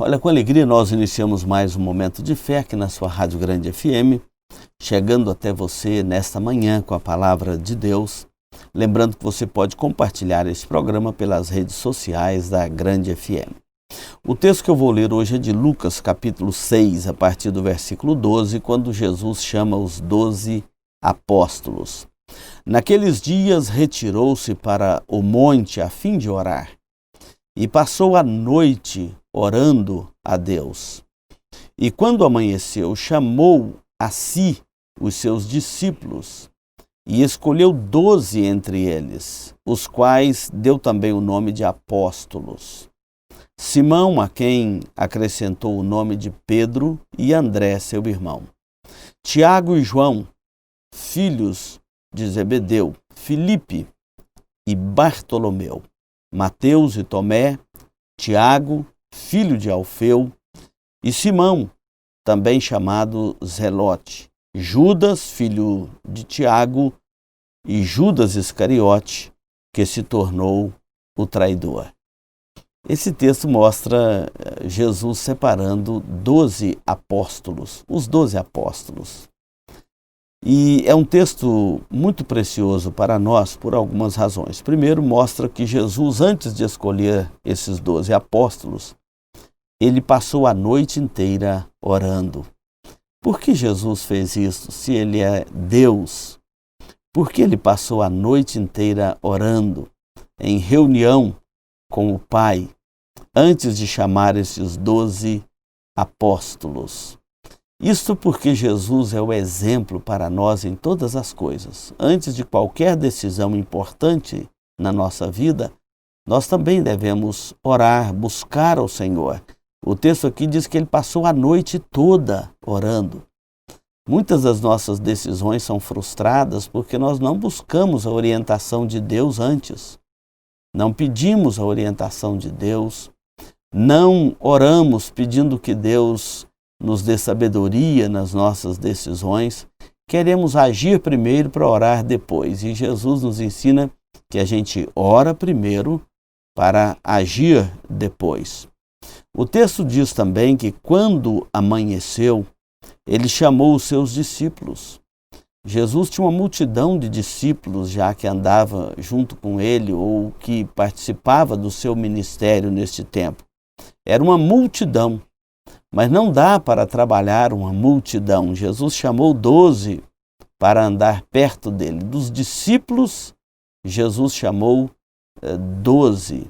Olha, com alegria nós iniciamos mais um momento de fé aqui na sua Rádio Grande FM, chegando até você nesta manhã com a palavra de Deus. Lembrando que você pode compartilhar esse programa pelas redes sociais da Grande FM. O texto que eu vou ler hoje é de Lucas, capítulo 6, a partir do versículo 12, quando Jesus chama os 12 apóstolos. Naqueles dias retirou-se para o monte a fim de orar, e passou a noite orando a Deus. E quando amanheceu, chamou a si os seus discípulos e escolheu 12 entre eles, os quais deu também o nome de apóstolos. Simão, a quem acrescentou o nome de Pedro, e André, seu irmão. Tiago e João, filhos de Zebedeu, Filipe e Bartolomeu. Mateus e Tomé, Tiago, filho de Alfeu, e Simão, também chamado Zelote, Judas, filho de Tiago, e Judas Iscariote, que se tornou o traidor. Esse texto mostra Jesus separando 12 apóstolos, os 12 apóstolos. E é um texto muito precioso para nós por algumas razões. Primeiro, mostra que Jesus, antes de escolher esses 12 apóstolos, ele passou a noite inteira orando. Por que Jesus fez isso, se ele é Deus? Por que ele passou a noite inteira orando, em reunião com o Pai, antes de chamar esses 12 apóstolos? Isto porque Jesus é o exemplo para nós em todas as coisas. Antes de qualquer decisão importante na nossa vida, nós também devemos orar, buscar ao Senhor. O texto aqui diz que ele passou a noite toda orando. Muitas das nossas decisões são frustradas porque nós não buscamos a orientação de Deus antes. Não pedimos a orientação de Deus, não oramos pedindo que Deus nos dê sabedoria nas nossas decisões. Queremos agir primeiro para orar depois. E Jesus nos ensina que a gente ora primeiro para agir depois. O texto diz também que quando amanheceu, ele chamou os seus discípulos. Jesus tinha uma multidão de discípulos já que andava junto com ele ou que participava do seu ministério neste tempo. Era uma multidão. Mas não dá para trabalhar uma multidão. Jesus chamou 12 para andar perto dele. Dos discípulos, Jesus chamou 12.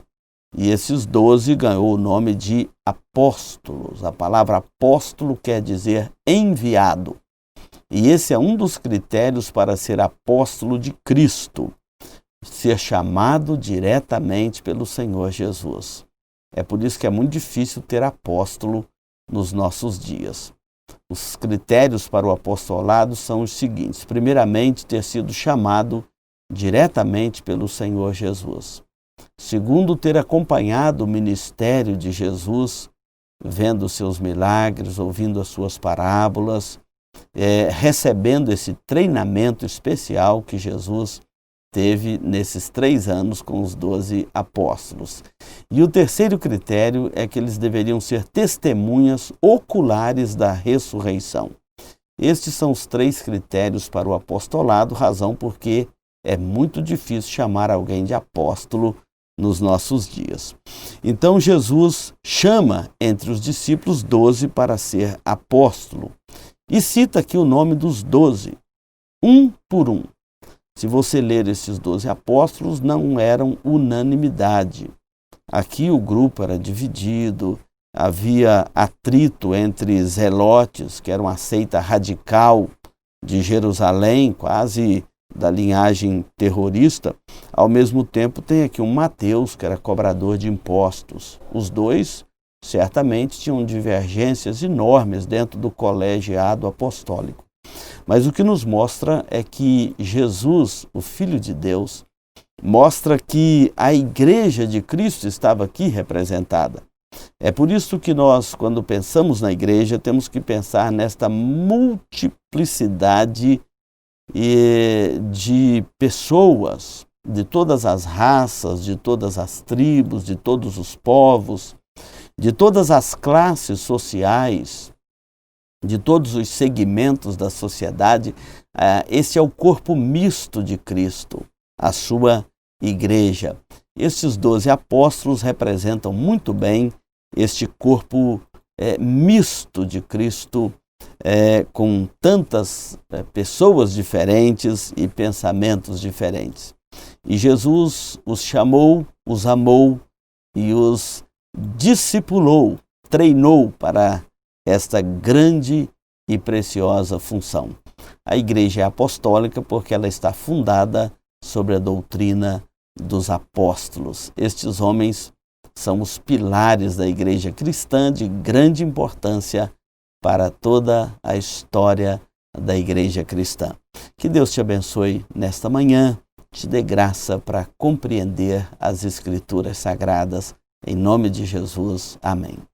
E esses 12 ganhou o nome de apóstolos. A palavra apóstolo quer dizer enviado. E esse é um dos critérios para ser apóstolo de Cristo. Ser chamado diretamente pelo Senhor Jesus. É por isso que é muito difícil ter apóstolo nos nossos dias. Os critérios para o apostolado são os seguintes. Primeiramente, ter sido chamado diretamente pelo Senhor Jesus. Segundo, ter acompanhado o ministério de Jesus, vendo os seus milagres, ouvindo as suas parábolas, recebendo esse treinamento especial que Jesus teve nesses 3 anos com os 12 apóstolos. E o terceiro critério é que eles deveriam ser testemunhas oculares da ressurreição. Estes são os 3 critérios para o apostolado, razão porque é muito difícil chamar alguém de apóstolo nos nossos dias. Então Jesus chama entre os discípulos 12 para ser apóstolo. E cita aqui o nome dos 12, um por um. Se você ler esses 12 apóstolos, não eram unanimidade. Aqui o grupo era dividido, havia atrito entre zelotes, que era uma seita radical de Jerusalém, quase da linhagem terrorista. Ao mesmo tempo tem aqui um Mateus, que era cobrador de impostos. Os dois certamente tinham divergências enormes dentro do colegiado apostólico. Mas o que nos mostra é que Jesus, o Filho de Deus, mostra que a Igreja de Cristo estava aqui representada. É por isso que nós, quando pensamos na Igreja, temos que pensar nesta multiplicidade de pessoas, de todas as raças, de todas as tribos, de todos os povos. de todas as classes sociais, de todos os segmentos da sociedade. Esse é o corpo misto de Cristo, a sua igreja. Estes 12 apóstolos representam muito bem este corpo misto de Cristo, com tantas pessoas diferentes e pensamentos diferentes. E Jesus os chamou, os amou e os discipulou, treinou para esta grande e preciosa função. A igreja é apostólica porque ela está fundada sobre a doutrina dos apóstolos. Estes homens são os pilares da igreja cristã de grande importância para toda a história da igreja cristã. Que Deus te abençoe nesta manhã, te dê graça para compreender as Escrituras Sagradas. Em nome de Jesus, amém.